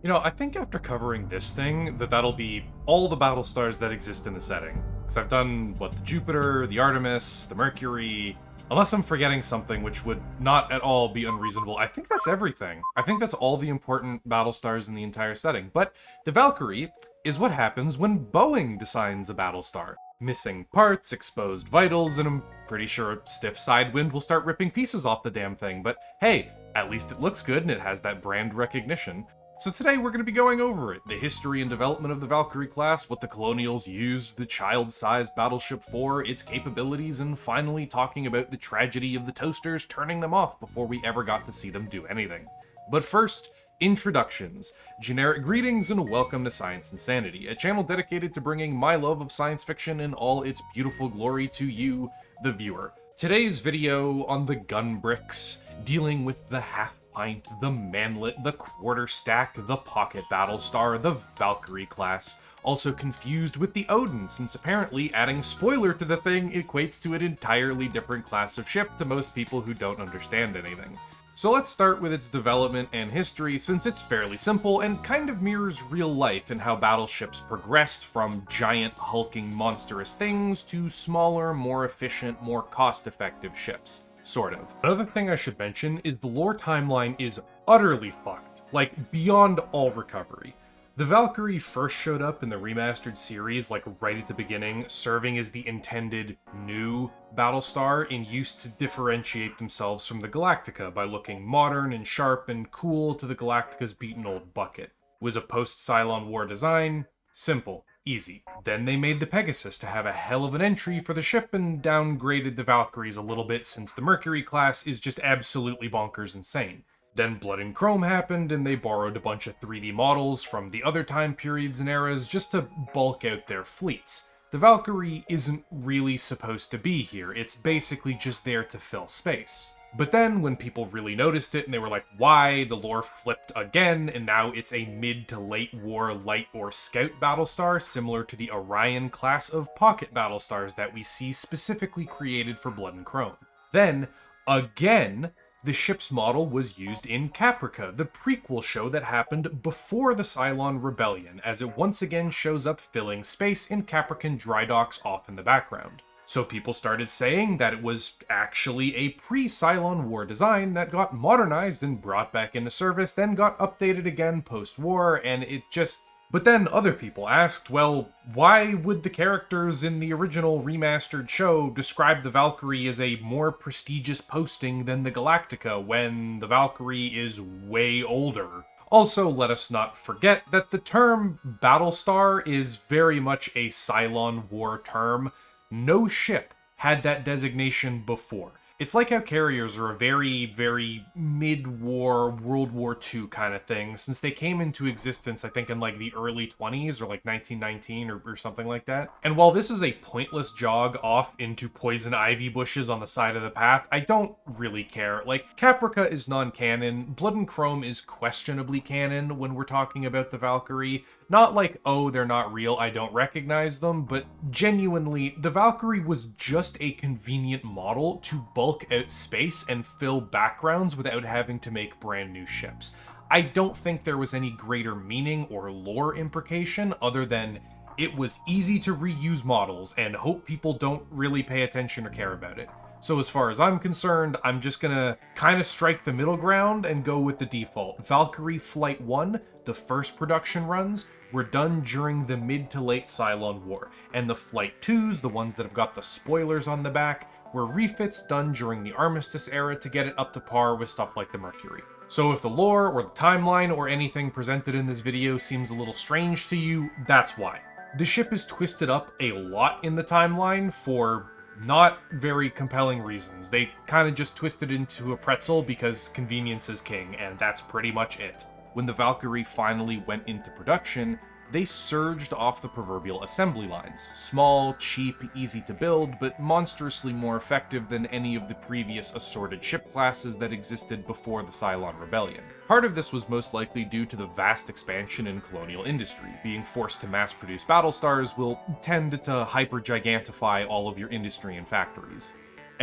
You know, I think after covering this thing, that'll be all the Battlestars that exist in the setting. Because I've done, what, the Jupiter, the Artemis, the Mercury... Unless I'm forgetting something, which would not at all be unreasonable, I think that's everything. I think that's all the important Battlestars in the entire setting. But the Valkyrie is what happens when Boeing designs a Battlestar. Missing parts, exposed vitals, and I'm pretty sure a stiff side wind will start ripping pieces off the damn thing. But hey, at least it looks good and it has that brand recognition. So today we're going to be going over it, the history and development of the Valkyrie class, what the Colonials used the child-sized battleship for, its capabilities, and finally talking about the tragedy of the toasters turning them off before we ever got to see them do anything. But first, introductions. Generic greetings and welcome to Science and Sanity, a channel dedicated to bringing my love of science fiction in all its beautiful glory to you, the viewer. Today's video on the gun bricks, dealing with the half-pint, the manlet, the quarter-stack, the pocket Battlestar, the Valkyrie class, also confused with the Odin, since apparently adding spoiler to the thing equates to an entirely different class of ship to most people who don't understand anything. So let's start with its development and history, since it's fairly simple and kind of mirrors real life in how battleships progressed from giant, hulking, monstrous things to smaller, more efficient, more cost-effective ships. Sort of. Another thing I should mention is the lore timeline is utterly fucked, like beyond all recovery. The Valkyrie first showed up in the remastered series, like right at the beginning, serving as the intended new Battlestar and used to differentiate themselves from the Galactica by looking modern and sharp and cool to the Galactica's beaten old bucket. It was a post-Cylon War design, simple, easy. Then they made the Pegasus to have a hell of an entry for the ship and downgraded the Valkyries a little bit since the Mercury class is just absolutely bonkers insane. Then Blood and Chrome happened, and they borrowed a bunch of 3D models from the other time periods and eras just to bulk out their fleets. The Valkyrie isn't really supposed to be here, it's basically just there to fill space. But then, when people really noticed it and they were like, why? The lore flipped again, and now it's a mid to late war light or scout Battlestar, similar to the Orion class of pocket Battlestars that we see specifically created for Blood and Chrome. Then, again, the ship's model was used in Caprica, the prequel show that happened before the Cylon Rebellion, as it once again shows up filling space in Caprican dry docks off in the background. So people started saying that it was actually a pre-Cylon War design that got modernized and brought back into service, then got updated again post-war, and it just... But then other people asked, well, why would the characters in the original remastered show describe the Valkyrie as a more prestigious posting than the Galactica when the Valkyrie is way older? Also, let us not forget that the term Battlestar is very much a Cylon War term. No ship had that designation before. It's like how carriers are a very, very mid-war, World War II kind of thing, since they came into existence, I think, in like the early 20s, or like 1919, or something like that. And while this is a pointless jog off into poison ivy bushes on the side of the path, I don't really care. Like, Caprica is non-canon, Blood and Chrome is questionably canon when we're talking about the Valkyrie. Not like, oh, they're not real, I don't recognize them, but genuinely, the Valkyrie was just a convenient model to bulk out space and fill backgrounds without having to make brand new ships. I don't think there was any greater meaning or lore implication other than it was easy to reuse models and hope people don't really pay attention or care about it. So as far as I'm concerned, I'm just gonna kind of strike the middle ground and go with the default. Valkyrie Flight 1, the first production runs, were done during the mid to late Cylon War, and the Flight 2s, the ones that have got the spoilers on the back, were refits done during the Armistice era to get it up to par with stuff like the Mercury. So if the lore or the timeline or anything presented in this video seems a little strange to you, that's why. The ship is twisted up a lot in the timeline for not very compelling reasons. They kind of just twisted it into a pretzel because convenience is king, and that's pretty much it. When the Valkyrie finally went into production, they surged off the proverbial assembly lines. Small, cheap, easy to build, but monstrously more effective than any of the previous assorted ship classes that existed before the Cylon Rebellion. Part of this was most likely due to the vast expansion in colonial industry. Being forced to mass-produce Battlestars will tend to hyper-gigantify all of your industry and factories.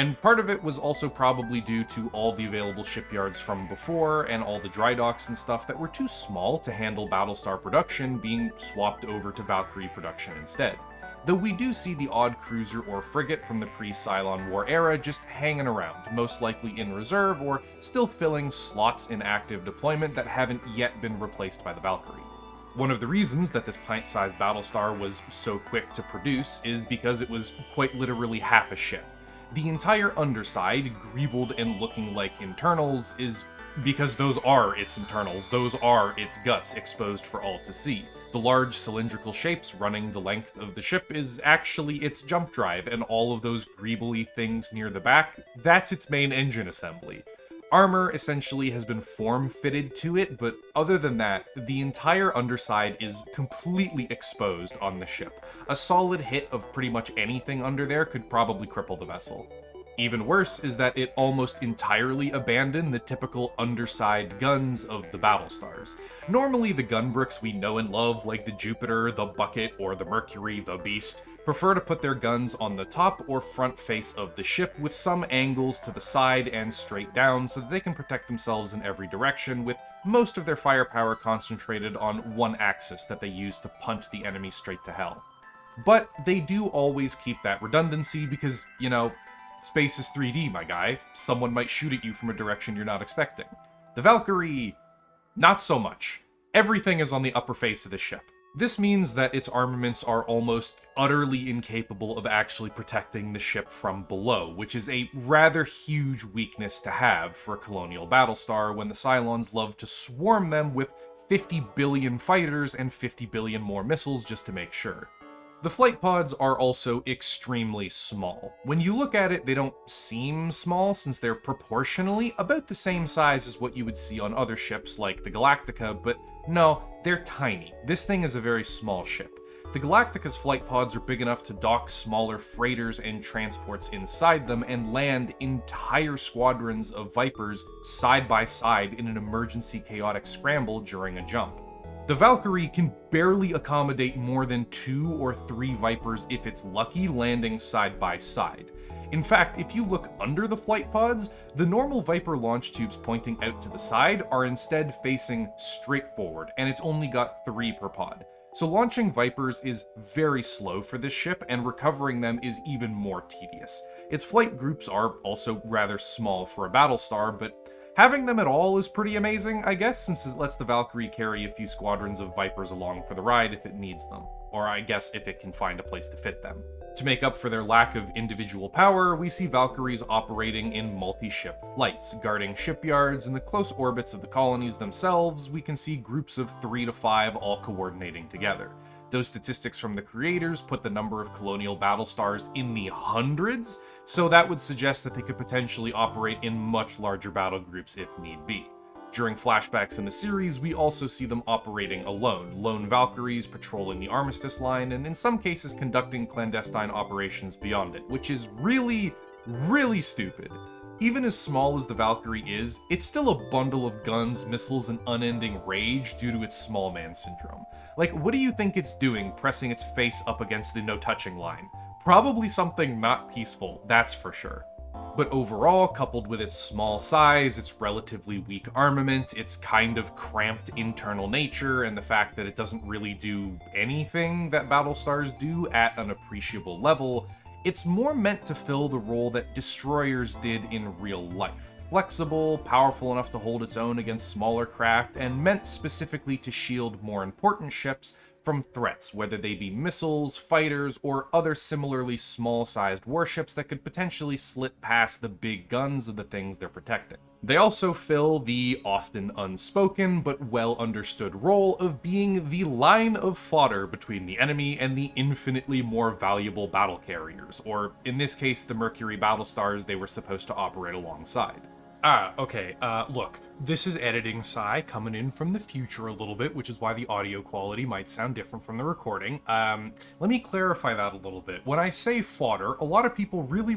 And part of it was also probably due to all the available shipyards from before and all the dry docks and stuff that were too small to handle Battlestar production being swapped over to Valkyrie production instead. Though we do see the odd cruiser or frigate from the pre-Cylon War era just hanging around, most likely in reserve or still filling slots in active deployment that haven't yet been replaced by the Valkyrie. One of the reasons that this pint-sized Battlestar was so quick to produce is because it was quite literally half a ship. The entire underside, greebled and looking like internals, is because those are its internals, those are its guts exposed for all to see. The large cylindrical shapes running the length of the ship is actually its jump drive, and all of those greebly things near the back, that's its main engine assembly. Armor essentially has been form-fitted to it, but other than that, the entire underside is completely exposed on the ship. A solid hit of pretty much anything under there could probably cripple the vessel. Even worse is that it almost entirely abandoned the typical underside guns of the Battlestars. Normally the gun bricks we know and love, like the Jupiter, the Bucket, or the Mercury, the Beast, prefer to put their guns on the top or front face of the ship with some angles to the side and straight down so that they can protect themselves in every direction, with most of their firepower concentrated on one axis that they use to punt the enemy straight to hell. But they do always keep that redundancy because, you know, space is 3D, my guy. Someone might shoot at you from a direction you're not expecting. The Valkyrie, not so much. Everything is on the upper face of the ship. This means that its armaments are almost utterly incapable of actually protecting the ship from below, which is a rather huge weakness to have for a colonial Battlestar when the Cylons love to swarm them with 50 billion fighters and 50 billion more missiles just to make sure. The flight pods are also extremely small. When you look at it, they don't seem small since they're proportionally about the same size as what you would see on other ships like the Galactica, but no, they're tiny. This thing is a very small ship. The Galactica's flight pods are big enough to dock smaller freighters and transports inside them and land entire squadrons of Vipers side by side in an emergency chaotic scramble during a jump. The Valkyrie can barely accommodate more than 2 or 3 Vipers if it's lucky, landing side by side. In fact, if you look under the flight pods, the normal Viper launch tubes pointing out to the side are instead facing straight forward, and it's only got 3 per pod. So launching Vipers is very slow for this ship, and recovering them is even more tedious. Its flight groups are also rather small for a Battlestar, but having them at all is pretty amazing, I guess, since it lets the Valkyrie carry a few squadrons of Vipers along for the ride if it needs them. Or I guess if it can find a place to fit them. To make up for their lack of individual power, we see Valkyries operating in multi-ship flights, guarding shipyards in the close orbits of the colonies themselves. We can see groups of 3 to 5 all coordinating together. Those statistics from the creators put the number of colonial Battlestars in the hundreds, so that would suggest that they could potentially operate in much larger battle groups if need be. During flashbacks in the series, we also see them operating alone, lone Valkyries patrolling the Armistice line, and in some cases conducting clandestine operations beyond it, which is really, really stupid. Even as small as the Valkyrie is, it's still a bundle of guns, missiles, and unending rage due to its small man syndrome. Like, what do you think it's doing pressing its face up against the no-touching line? Probably something not peaceful, that's for sure. But overall, coupled with its small size, its relatively weak armament, its kind of cramped internal nature, and the fact that it doesn't really do anything that Battlestars do at an appreciable level, it's more meant to fill the role that destroyers did in real life. Flexible, powerful enough to hold its own against smaller craft, and meant specifically to shield more important ships from threats, whether they be missiles, fighters, or other similarly small-sized warships that could potentially slip past the big guns of the things they're protecting. They also fill the often unspoken but well-understood role of being the line of fodder between the enemy and the infinitely more valuable battle carriers, or in this case the Mercury Battlestars they were supposed to operate alongside. Okay, look, this is editing Psy coming in from the future a little bit, which is why the audio quality might sound different from the recording. Let me clarify that a little bit. When I say fodder, a lot of people really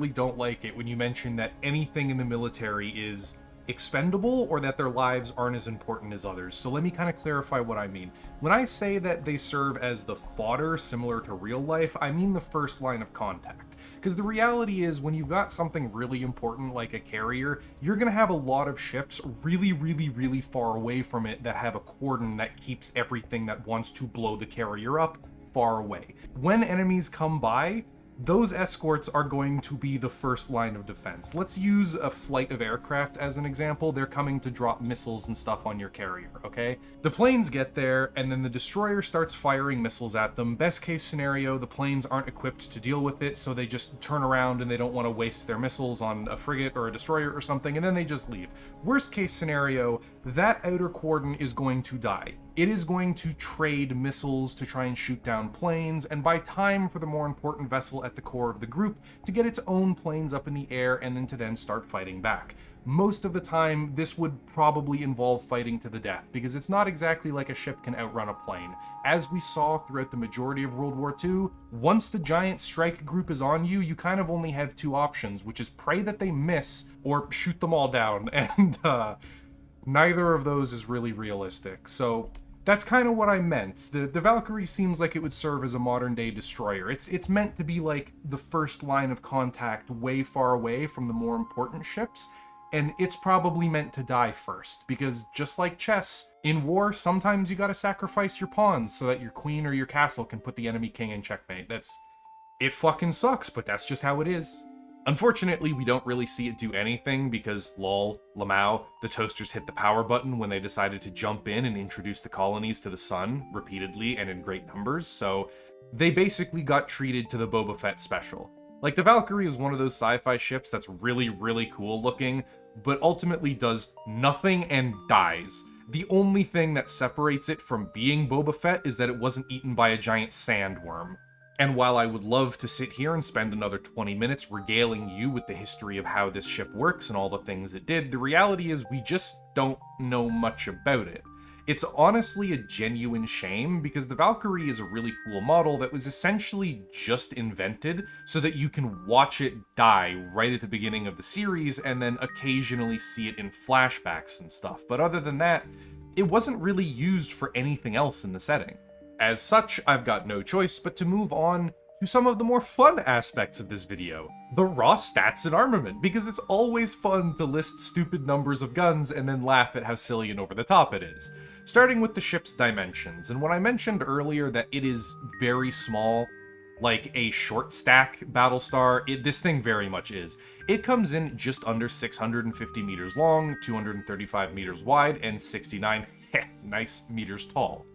don't like it when you mention that anything in the military is expendable or that their lives aren't as important as others. So let me kind of clarify what I mean. When I say that they serve as the fodder similar to real life, I mean the first line of contact. Because the reality is, when you've got something really important like a carrier, you're going to have a lot of ships really, really, really far away from it that have a cordon that keeps everything that wants to blow the carrier up far away. When enemies come by, those escorts are going to be the first line of defense. Let's use a flight of aircraft as an example. They're coming to drop missiles and stuff on your carrier, okay? The planes get there, and then the destroyer starts firing missiles at them. Best case scenario, the planes aren't equipped to deal with it, so they just turn around and they don't want to waste their missiles on a frigate or a destroyer or something, and then they just leave. Worst case scenario, that outer cordon is going to die. It is going to trade missiles to try and shoot down planes, and buy time for the more important vessel at the core of the group to get its own planes up in the air and then start fighting back. Most of the time, this would probably involve fighting to the death, because it's not exactly like a ship can outrun a plane. As we saw throughout the majority of World War II, once the giant strike group is on you, you kind of only have two options, which is pray that they miss or shoot them all down, and neither of those is really realistic. So that's kind of what I meant. The Valkyrie seems like it would serve as a modern-day destroyer. It's meant to be like the first line of contact way far away from the more important ships, and it's probably meant to die first, because just like chess, in war, sometimes you gotta sacrifice your pawns so that your queen or your castle can put the enemy king in checkmate. It fucking sucks, but that's just how it is. Unfortunately, we don't really see it do anything because, lol, Lamau, the toasters hit the power button when they decided to jump in and introduce the colonies to the sun, repeatedly and in great numbers, so they basically got treated to the Boba Fett special. Like, the Valkyrie is one of those sci-fi ships that's really, really cool looking, but ultimately does nothing and dies. The only thing that separates it from being Boba Fett is that it wasn't eaten by a giant sandworm. And while I would love to sit here and spend another 20 minutes regaling you with the history of how this ship works and all the things it did, the reality is we just don't know much about it. It's honestly a genuine shame, because the Valkyrie is a really cool model that was essentially just invented so that you can watch it die right at the beginning of the series and then occasionally see it in flashbacks and stuff. But other than that, it wasn't really used for anything else in the setting. As such, I've got no choice but to move on to some of the more fun aspects of this video. The raw stats and armament, because it's always fun to list stupid numbers of guns and then laugh at how silly and over the top it is. Starting with the ship's dimensions, and when I mentioned earlier that it is very small, like a short stack Battlestar, this thing very much is. It comes in just under 650 meters long, 235 meters wide, and 69 nice meters tall.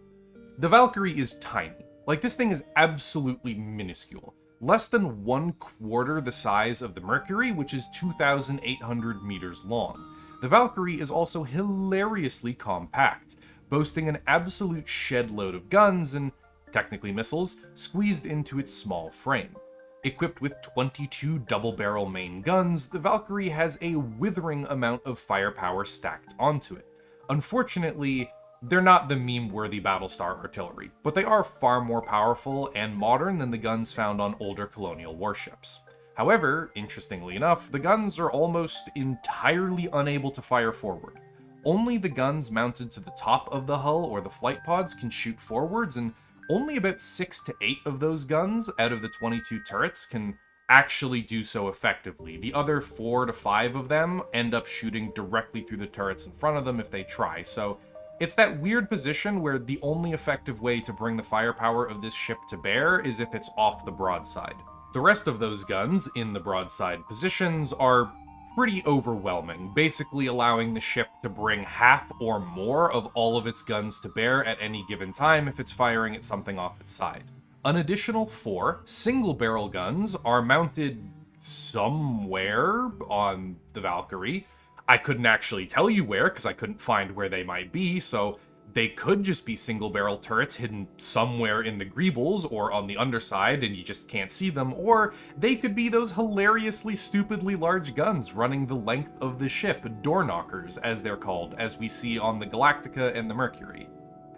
The Valkyrie is tiny. Like, this thing is absolutely minuscule. Less than 1/4 the size of the Mercury, which is 2,800 meters long. The Valkyrie is also hilariously compact, boasting an absolute shed load of guns and, technically missiles, squeezed into its small frame. Equipped with 22 double-barrel main guns, the Valkyrie has a withering amount of firepower stacked onto it. Unfortunately, they're not the meme-worthy Battlestar artillery, but they are far more powerful and modern than the guns found on older colonial warships. However, interestingly enough, the guns are almost entirely unable to fire forward. Only the guns mounted to the top of the hull or the flight pods can shoot forwards, and only about 6 to 8 of those guns out of the 22 turrets can actually do so effectively. The other 4 to 5 of them end up shooting directly through the turrets in front of them if they try, so it's that weird position where the only effective way to bring the firepower of this ship to bear is if it's off the broadside. The rest of those guns in the broadside positions are pretty overwhelming, basically allowing the ship to bring half or more of all of its guns to bear at any given time if it's firing at something off its side. An additional 4 single-barrel guns are mounted somewhere on the Valkyrie. I couldn't actually tell you where, because I couldn't find where they might be, so they could just be single-barrel turrets hidden somewhere in the greebles or on the underside and you just can't see them, or they could be those hilariously stupidly large guns running the length of the ship, door knockers as they're called, as we see on the Galactica and the Mercury.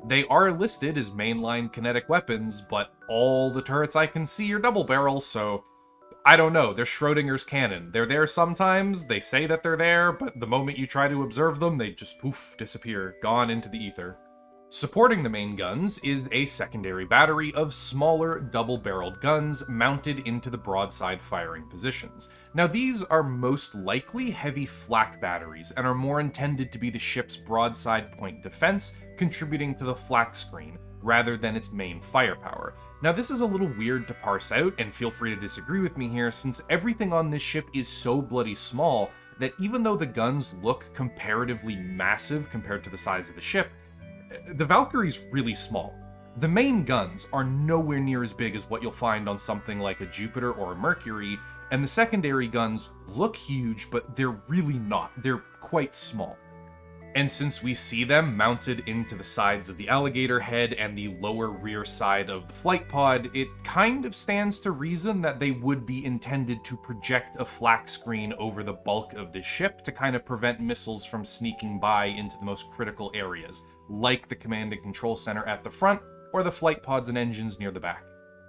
They are listed as mainline kinetic weapons, but all the turrets I can see are double-barrel, so I don't know, they're Schrodinger's cannon. They're there sometimes, they say that they're there, but the moment you try to observe them, they just poof, disappear, gone into the ether. Supporting the main guns is a secondary battery of smaller double-barreled guns mounted into the broadside firing positions. Now these are most likely heavy flak batteries and are more intended to be the ship's broadside point defense, contributing to the flak screen, rather than its main firepower. Now this is a little weird to parse out, and feel free to disagree with me here, since everything on this ship is so bloody small that even though the guns look comparatively massive compared to the size of the ship, the Valkyrie's really small. The main guns are nowhere near as big as what you'll find on something like a Jupiter or a Mercury, and the secondary guns look huge, but they're really not. They're quite small. And since we see them mounted into the sides of the alligator head and the lower rear side of the flight pod, it kind of stands to reason that they would be intended to project a flak screen over the bulk of the ship to kind of prevent missiles from sneaking by into the most critical areas, like the command and control center at the front or the flight pods and engines near the back.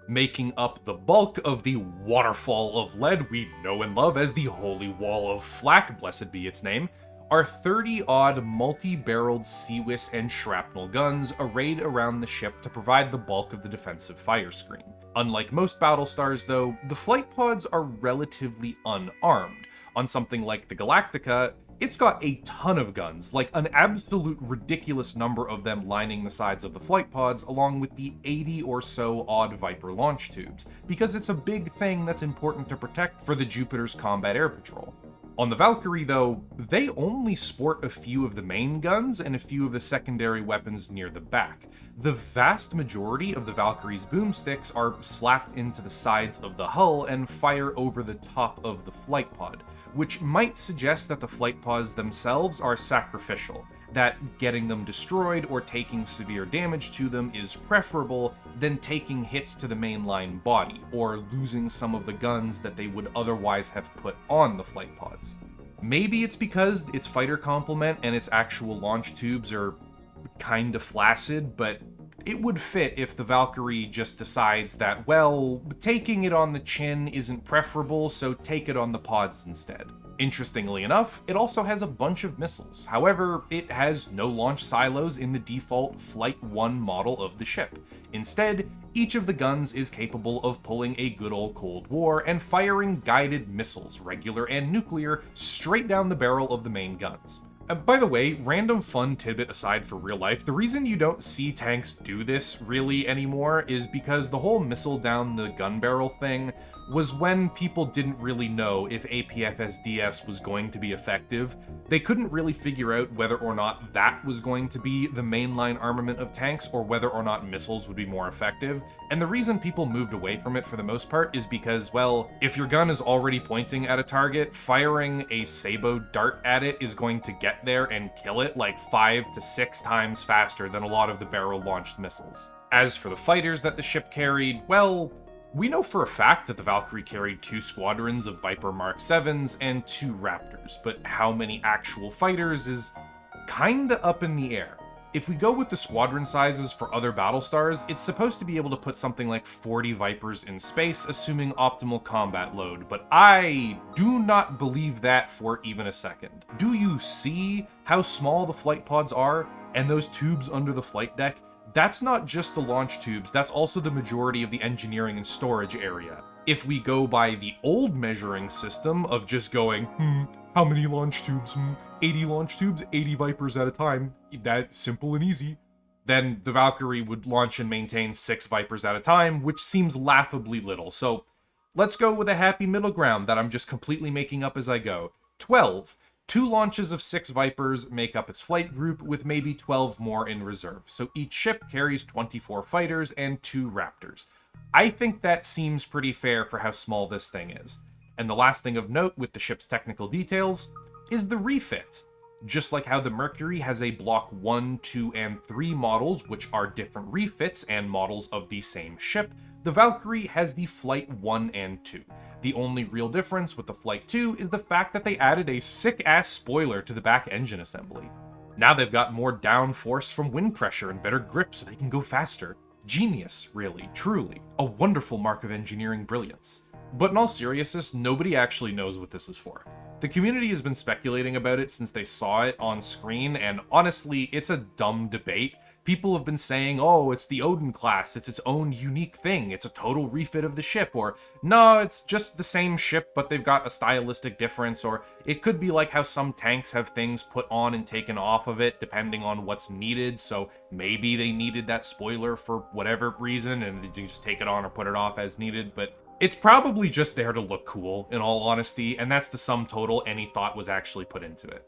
Making up the bulk of the waterfall of lead we know and love as the Holy Wall of Flak, blessed be its name, are 30-odd multi-barreled Seawiss and shrapnel guns arrayed around the ship to provide the bulk of the defensive fire screen. Unlike most Battlestars, though, the flight pods are relatively unarmed. On something like the Galactica, it's got a ton of guns, like an absolute ridiculous number of them lining the sides of the flight pods, along with the 80 or so odd Viper launch tubes, because it's a big thing that's important to protect for the Jupiter's combat air patrol. On the Valkyrie, though, they only sport a few of the main guns and a few of the secondary weapons near the back. The vast majority of the Valkyrie's boomsticks are slapped into the sides of the hull and fire over the top of the flight pod, which might suggest that the flight pods themselves are sacrificial, that getting them destroyed or taking severe damage to them is preferable than taking hits to the mainline body, or losing some of the guns that they would otherwise have put on the flight pods. Maybe it's because its fighter complement and its actual launch tubes are kinda flaccid, but it would fit if the Valkyrie just decides that, well, taking it on the chin isn't preferable, so take it on the pods instead. Interestingly enough, it also has a bunch of missiles. However, it has no launch silos in the default Flight 1 model of the ship. Instead, each of the guns is capable of pulling a good old Cold War and firing guided missiles, regular and nuclear, straight down the barrel of the main guns. By the way, random fun tidbit aside for real life, the reason you don't see tanks do this really anymore is because the whole missile down the gun barrel thing was when people didn't really know if APFSDS was going to be effective. They couldn't really figure out whether or not that was going to be the mainline armament of tanks or whether or not missiles would be more effective. And the reason people moved away from it for the most part is because, well, if your gun is already pointing at a target, firing a Sabo dart at it is going to get there and kill it like 5 to 6 times faster than a lot of the barrel-launched missiles. As for the fighters that the ship carried, well, we know for a fact that the Valkyrie carried 2 squadrons of Viper Mark 7s and 2 Raptors, but how many actual fighters is kinda up in the air. If we go with the squadron sizes for other Battlestars, it's supposed to be able to put something like 40 Vipers in space, assuming optimal combat load, but I do not believe that for even a second. Do you see how small the flight pods are, and those tubes under the flight deck? That's not just the launch tubes, that's also the majority of the engineering and storage area. If we go by the old measuring system of just going, how many launch tubes? 80 launch tubes, 80 Vipers at a time. That's simple and easy. Then the Valkyrie would launch and maintain 6 Vipers at a time, which seems laughably little. So let's go with a happy middle ground that I'm just completely making up as I go. 12. 2 launches of 6 Vipers make up its flight group, with maybe 12 more in reserve. So each ship carries 24 fighters and 2 Raptors. I think that seems pretty fair for how small this thing is. And the last thing of note with the ship's technical details is the refit. Just like how the Mercury has a Block 1, 2, and 3 models, which are different refits and models of the same ship, the Valkyrie has the Flight 1 and 2. The only real difference with the Flight 2 is the fact that they added a sick-ass spoiler to the back engine assembly. Now they've got more downforce from wind pressure and better grip so they can go faster. Genius, really, truly. A wonderful mark of engineering brilliance. But in all seriousness, nobody actually knows what this is for. The community has been speculating about it since they saw it on screen, and honestly, it's a dumb debate. People have been saying, oh, it's the Odin class, it's its own unique thing, it's a total refit of the ship, or no, it's just the same ship, but they've got a stylistic difference, or it could be like how some tanks have things put on and taken off of it, depending on what's needed, so maybe they needed that spoiler for whatever reason, and they just take it on or put it off as needed, but it's probably just there to look cool, in all honesty, and that's the sum total any thought was actually put into it.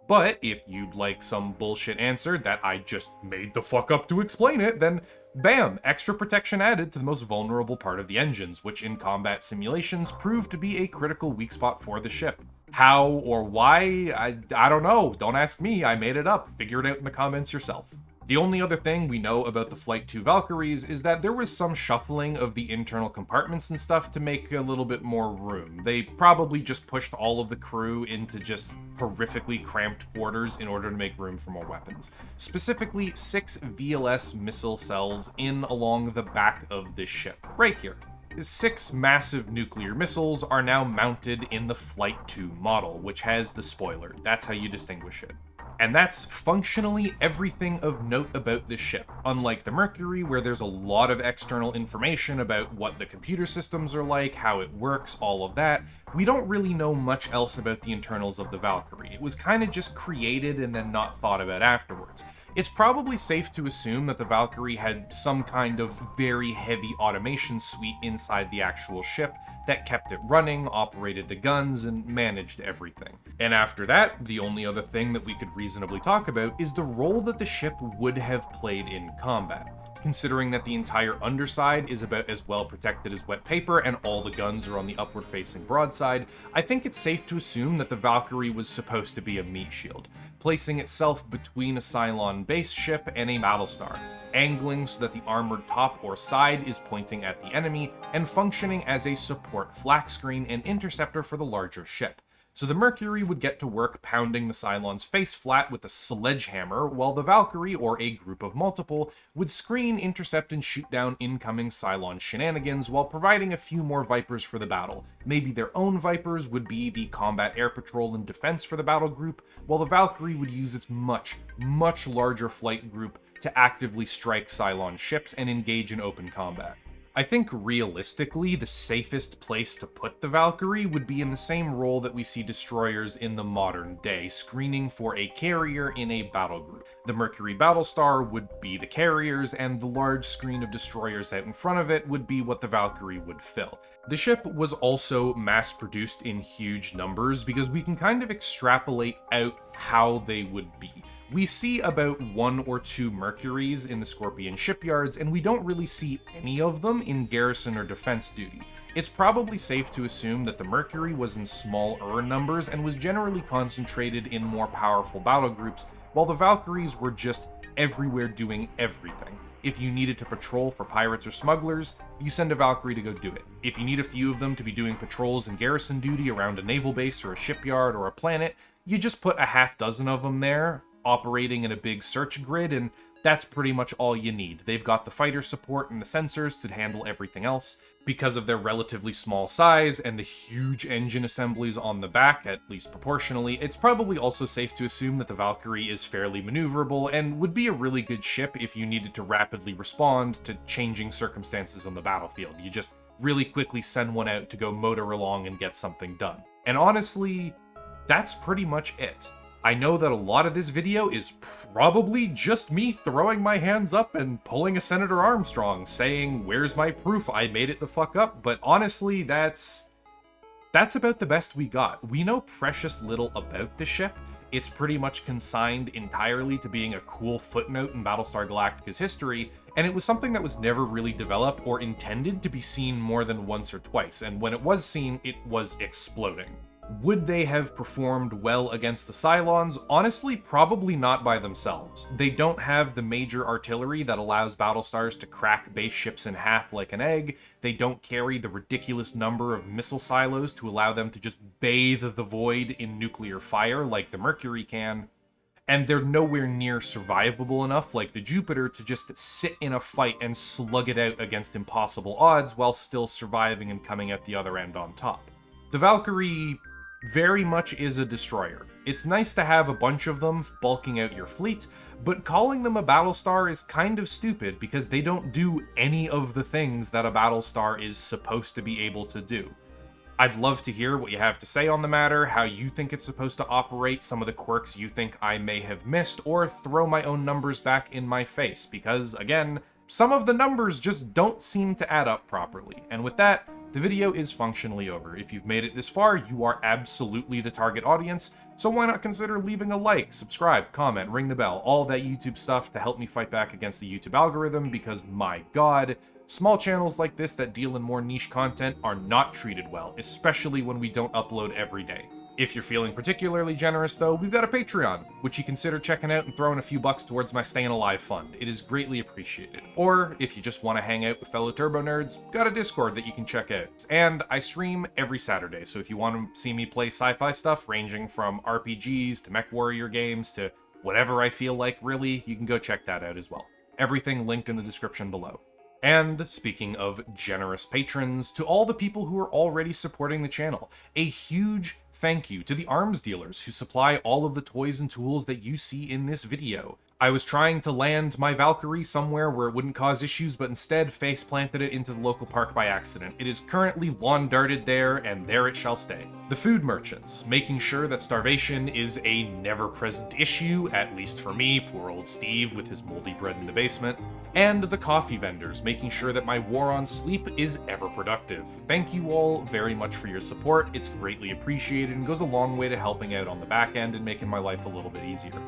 But if you'd like some bullshit answer that I just made the fuck up to explain it, then bam, extra protection added to the most vulnerable part of the engines, which in combat simulations proved to be a critical weak spot for the ship. How or why, I don't know. Don't ask me, I made it up. Figure it out in the comments yourself. The only other thing we know about the Flight 2 Valkyries is that there was some shuffling of the internal compartments and stuff to make a little bit more room. They probably just pushed all of the crew into just horrifically cramped quarters in order to make room for more weapons. Specifically, 6 VLS missile cells in along the back of this ship, right here. 6 massive nuclear missiles are now mounted in the Flight 2 model, which has the spoiler. That's how you distinguish it. And that's functionally everything of note about this ship. Unlike the Mercury, where there's a lot of external information about what the computer systems are like, how it works, all of that, we don't really know much else about the internals of the Valkyrie. It was kind of just created and then not thought about afterwards. It's probably safe to assume that the Valkyrie had some kind of very heavy automation suite inside the actual ship that kept it running, operated the guns, and managed everything. And after that, the only other thing that we could reasonably talk about is the role that the ship would have played in combat. Considering that the entire underside is about as well protected as wet paper and all the guns are on the upward-facing broadside, I think it's safe to assume that the Valkyrie was supposed to be a meat shield, placing itself between a Cylon base ship and a Battlestar, angling so that the armored top or side is pointing at the enemy, and functioning as a support flak screen and interceptor for the larger ship. So the Mercury would get to work pounding the Cylon's face flat with a sledgehammer, while the Valkyrie, or a group of multiple, would screen, intercept, and shoot down incoming Cylon shenanigans while providing a few more Vipers for the battle. Maybe their own Vipers would be the combat air patrol and defense for the battle group, while the Valkyrie would use its much, much larger flight group to actively strike Cylon ships and engage in open combat. I think realistically, the safest place to put the Valkyrie would be in the same role that we see destroyers in the modern day, screening for a carrier in a battle group. The Mercury Battlestar would be the carriers, and the large screen of destroyers out in front of it would be what the Valkyrie would fill. The ship was also mass-produced in huge numbers because we can kind of extrapolate out how they would be. We see about 1 or 2 Mercuries in the Scorpion shipyards, and we don't really see any of them in garrison or defense duty. It's probably safe to assume that the Mercury was in smaller numbers and was generally concentrated in more powerful battle groups, while the Valkyries were just everywhere doing everything. If you needed to patrol for pirates or smugglers, you send a Valkyrie to go do it. If you need a few of them to be doing patrols and garrison duty around a naval base or a shipyard or a planet, you just put a half dozen of them there, operating in a big search grid, and that's pretty much all you need. They've got the fighter support and the sensors to handle everything else. Because of their relatively small size and the huge engine assemblies on the back, at least proportionally, it's probably also safe to assume that the Valkyrie is fairly maneuverable and would be a really good ship if you needed to rapidly respond to changing circumstances on the battlefield. You just really quickly send one out to go motor along and get something done. And honestly, that's pretty much it. I know that a lot of this video is probably just me throwing my hands up and pulling a Senator Armstrong, saying, where's my proof I made it the fuck up, but honestly, that's about the best we got. We know precious little about the ship. It's pretty much consigned entirely to being a cool footnote in Battlestar Galactica's history, and it was something that was never really developed or intended to be seen more than once or twice, and when it was seen, it was exploding. Would they have performed well against the Cylons? Honestly, probably not by themselves. They don't have the major artillery that allows Battlestars to crack base ships in half like an egg. They don't carry the ridiculous number of missile silos to allow them to just bathe the void in nuclear fire like the Mercury can. and they're nowhere near survivable enough like the Jupiter to just sit in a fight and slug it out against impossible odds while still surviving and coming out the other end on top. The Valkyrie very much is a destroyer. It's nice to have a bunch of them bulking out your fleet, but calling them a Battlestar is kind of stupid because they don't do any of the things that a Battlestar is supposed to be able to do. I'd love to hear what you have to say on the matter, how you think it's supposed to operate, some of the quirks you think I may have missed, or throw my own numbers back in my face, because, again, some of the numbers just don't seem to add up properly. And with that, the video is functionally over. If you've made it this far, you are absolutely the target audience, so why not consider leaving a like, subscribe, comment, ring the bell, all that YouTube stuff to help me fight back against the YouTube algorithm, because my god, small channels like this that deal in more niche content are not treated well, especially when we don't upload every day. If you're feeling particularly generous, though, we've got a Patreon, which you consider checking out and throwing a few bucks towards my Staying Alive fund. It is greatly appreciated. Or, if you just want to hang out with fellow Turbo Nerds, got a Discord that you can check out. And I stream every Saturday, so if you want to see me play sci-fi stuff, ranging from RPGs to mech warrior games to whatever I feel like, really, you can go check that out as well. Everything linked in the description below. And speaking of generous patrons, to all the people who are already supporting the channel, a huge thank you to the arms dealers who supply all of the toys and tools that you see in this video. I was trying to land my Valkyrie somewhere where it wouldn't cause issues, but instead face-planted it into the local park by accident. It is currently lawn-darted there, and there it shall stay. The food merchants, making sure that starvation is a never-present issue, at least for me, poor old Steve with his moldy bread in the basement. And the coffee vendors, making sure that my war on sleep is ever productive. Thank you all very much for your support. It's greatly appreciated and goes a long way to helping out on the back end and making my life a little bit easier.